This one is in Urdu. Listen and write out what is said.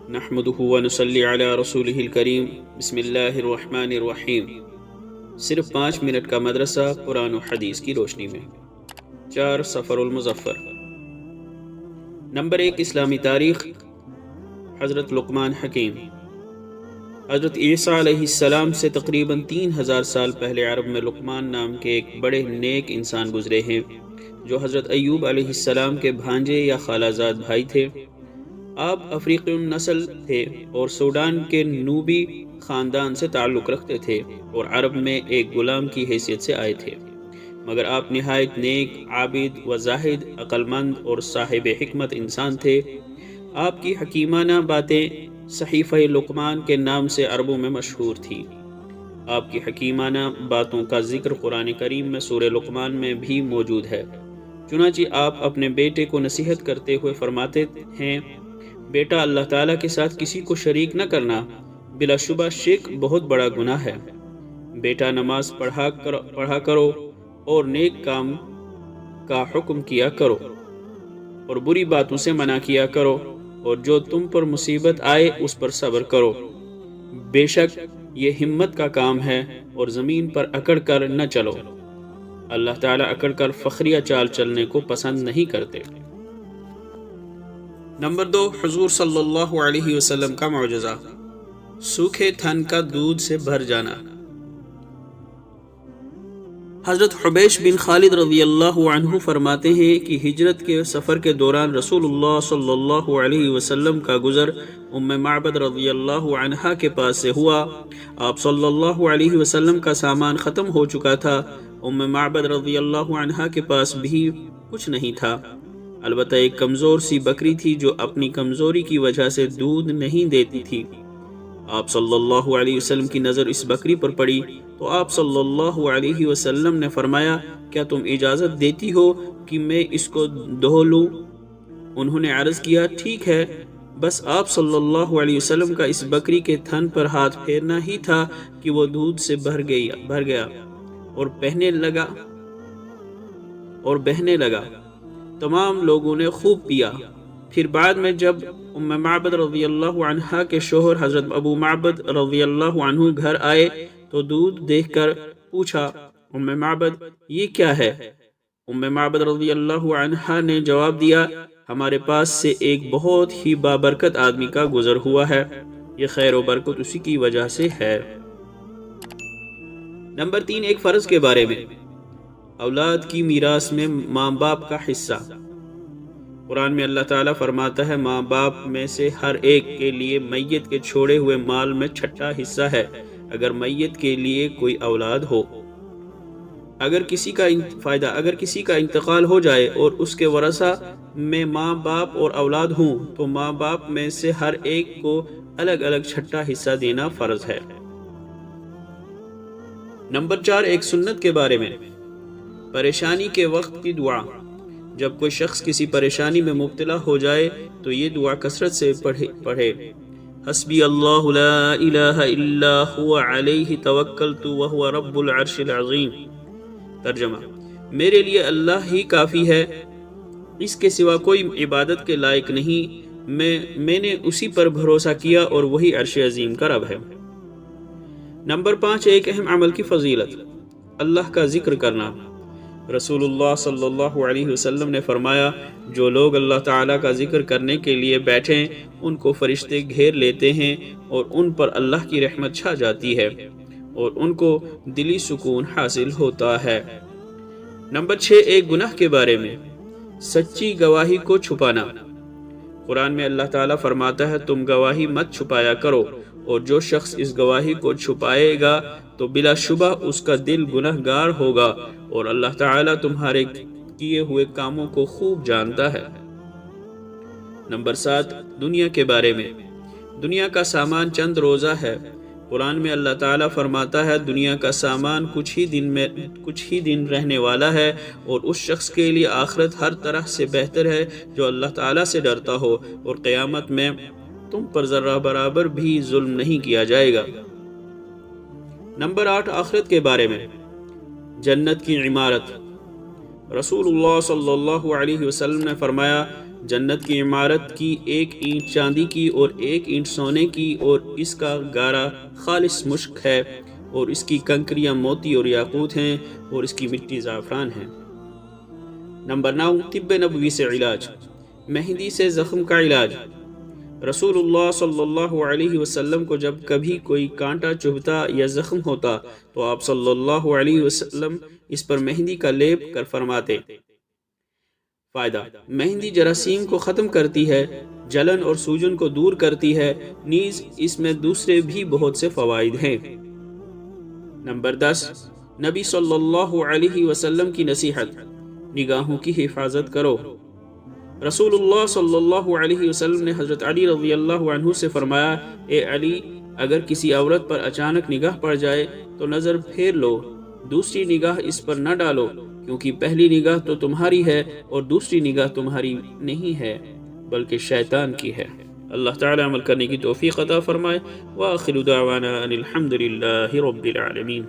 نحمدہ ونصلی علی رسولہ الکریم بسم اللہ الرحمن الرحیم۔ صرف 5 منٹ کا مدرسہ قرآن و حدیث کی روشنی میں 4 سفر المظفر۔ نمبر 1، اسلامی تاریخ۔ حضرت لقمان حکیم۔ حضرت عیسیٰ علیہ السلام سے تقریباً 3000 سال پہلے عرب میں لقمان نام کے ایک بڑے نیک انسان گزرے ہیں جو حضرت ایوب علیہ السلام کے بھانجے یا خالہ زاد بھائی تھے۔ آپ افریقی نسل تھے اور سوڈان کے نوبی خاندان سے تعلق رکھتے تھے اور عرب میں ایک غلام کی حیثیت سے آئے تھے، مگر آپ نہایت نیک، عابد و زاہد، عقل مند اور صاحب حکمت انسان تھے۔ آپ کی حکیمانہ باتیں صحیفہ لقمان کے نام سے عربوں میں مشہور تھی۔ آپ کی حکیمانہ باتوں کا ذکر قرآن کریم میں سورہ لقمان میں بھی موجود ہے۔ چنانچہ آپ اپنے بیٹے کو نصیحت کرتے ہوئے فرماتے ہیں، بیٹا، اللہ تعالیٰ کے ساتھ کسی کو شریک نہ کرنا، بلا شبہ شرک بہت بڑا گناہ ہے۔ بیٹا، نماز پڑھا کرو اور نیک کام کا حکم کیا کرو اور بری باتوں سے منع کیا کرو، اور جو تم پر مصیبت آئے اس پر صبر کرو۔ بے شک یہ ہمت کا کام ہے اور زمین پر اکڑ کر نہ چلو۔ اللہ تعالیٰ اکڑ کر فخریہ چال چلنے کو پسند نہیں کرتے۔ نمبر 2، حضور صلی اللہ علیہ وسلم کا معجزہ، سوکھے تھن کا دودھ سے بھر جانا۔ حضرت حبیش بن خالد رضی اللہ عنہ فرماتے ہیں کہ ہجرت کے سفر کے دوران رسول اللہ صلی اللہ علیہ وسلم کا گزر معبد رضی اللہ عنہا کے پاس سے ہوا۔ آپ صلی اللہ علیہ وسلم کا سامان ختم ہو چکا تھا۔ معبد رضی اللہ عنہا کے پاس بھی کچھ نہیں تھا، البتہ ایک کمزور سی بکری تھی جو اپنی کمزوری کی وجہ سے دودھ نہیں دیتی تھی۔ آپ صلی اللہ علیہ وسلم کی نظر اس بکری پر پڑی تو آپ صلی اللہ علیہ وسلم نے فرمایا، کیا تم اجازت دیتی ہو کہ میں اس کو دہو لوں؟ انہوں نے عرض کیا، ٹھیک ہے۔ بس آپ صلی اللہ علیہ وسلم کا اس بکری کے تھن پر ہاتھ پھیرنا ہی تھا کہ وہ دودھ سے بھر گیا اور بہنے لگا۔ تمام لوگوں نے خوب پیا۔ پھر بعد میں جب معبد رضی اللہ عنہ کے شوہر حضرت ابو معبد رضی اللہ عنہ گھر آئے تو دودھ دیکھ کر پوچھا، معبد یہ کیا ہے؟ معبد رضی اللہ عنہ نے جواب دیا، ہمارے پاس سے ایک بہت ہی بابرکت آدمی کا گزر ہوا ہے، یہ خیر و برکت اسی کی وجہ سے ہے۔ نمبر 3، ایک فرض کے بارے میں، اولاد کی میراث میں ماں باپ کا حصہ۔ قرآن میں اللہ تعالیٰ فرماتا ہے، ماں باپ میں سے ہر ایک کے لیے میت کے چھوڑے ہوئے مال میں چھٹا حصہ ہے اگر میت کے لیے کوئی اولاد ہو۔ اگر کسی کا انتقال ہو جائے اور اس کے ورثہ میں ماں باپ اور اولاد ہوں تو ماں باپ میں سے ہر ایک کو الگ الگ چھٹا حصہ دینا فرض ہے۔ نمبر 4، ایک سنت کے بارے میں، پریشانی کے وقت کی دعا۔ جب کوئی شخص کسی پریشانی میں مبتلا ہو جائے تو یہ دعا کثرت سے پڑھے، حسبی اللہ لا الہ الا هو علیہ توکلت وہو رب العرش العظیم۔ ترجمہ، میرے لیے اللہ ہی کافی ہے، اس کے سوا کوئی عبادت کے لائق نہیں، میں نے اسی پر بھروسہ کیا اور وہی عرش عظیم کا رب ہے۔ نمبر 5، ایک اہم عمل کی فضیلت، اللہ کا ذکر کرنا۔ رسول اللہ صلی اللہ علیہ وسلم نے فرمایا، جو لوگ اللہ تعالیٰ کا ذکر کرنے کے لیے بیٹھیں ان کو فرشتے گھیر لیتے ہیں اور ان پر اللہ کی رحمت چھا جاتی ہے اور ان کو دلی سکون حاصل ہوتا ہے۔ نمبر 6، ایک گناہ کے بارے میں، سچی گواہی کو چھپانا۔ قرآن میں اللہ تعالیٰ فرماتا ہے، تم گواہی مت چھپایا کرو، اور جو شخص اس گواہی کو چھپائے گا تو بلا شبہ اس کا دل گناہ گار ہوگا، اور اللہ تعالیٰ تمہارے کیے ہوئے کاموں کو خوب جانتا ہے۔ نمبر 7، دنیا کے بارے میں، دنیا کا سامان چند روزہ ہے۔ قرآن میں اللہ تعالیٰ فرماتا ہے، دنیا کا سامان کچھ ہی دن رہنے والا ہے، اور اس شخص کے لیے آخرت ہر طرح سے بہتر ہے جو اللہ تعالیٰ سے ڈرتا ہو، اور قیامت میں تم پر ذرہ برابر بھی ظلم نہیں کیا جائے گا۔ نمبر 8، آخرت کے بارے میں، جنت کی عمارت۔ رسول اللہ صلی اللہ علیہ وسلم نے فرمایا، جنت کی عمارت کی ایک اینٹ چاندی کی اور ایک اینٹ سونے کی، اور اس کا گارا خالص مشک ہے، اور اس کی کنکریاں موتی اور یاقوت ہیں، اور اس کی مٹی زعفران ہے۔ نمبر 9، طب نبوی سے علاج۔ مہندی سے زخم کا علاج۔ رسول اللہ صلی اللہ علیہ وسلم کو جب کبھی کوئی کانٹا چبھتا یا زخم ہوتا تو آپ صلی اللہ علیہ وسلم اس پر مہندی کا لیپ کر فرماتے۔ فائدہ: مہندی جراثیم کو ختم کرتی ہے، جلن اور سوجن کو دور کرتی ہے، نیز اس میں دوسرے بھی بہت سے فوائد ہیں۔ نمبر 10، نبی صلی اللہ علیہ وسلم کی نصیحت۔ نگاہوں کی حفاظت کرو۔ رسول اللہ صلی اللہ علیہ وسلم نے حضرت علی رضی اللہ عنہ سے فرمایا، اے علی، اگر کسی عورت پر اچانک نگاہ پڑ جائے تو نظر پھیر لو، دوسری نگاہ اس پر نہ ڈالو، کیونکہ پہلی نگاہ تو تمہاری ہے اور دوسری نگاہ تمہاری نہیں ہے بلکہ شیطان کی ہے۔ اللہ تعالی عمل کرنے کی توفیق عطا فرمائے۔ وآخر دعوانا ان الحمد للہ رب العالمین۔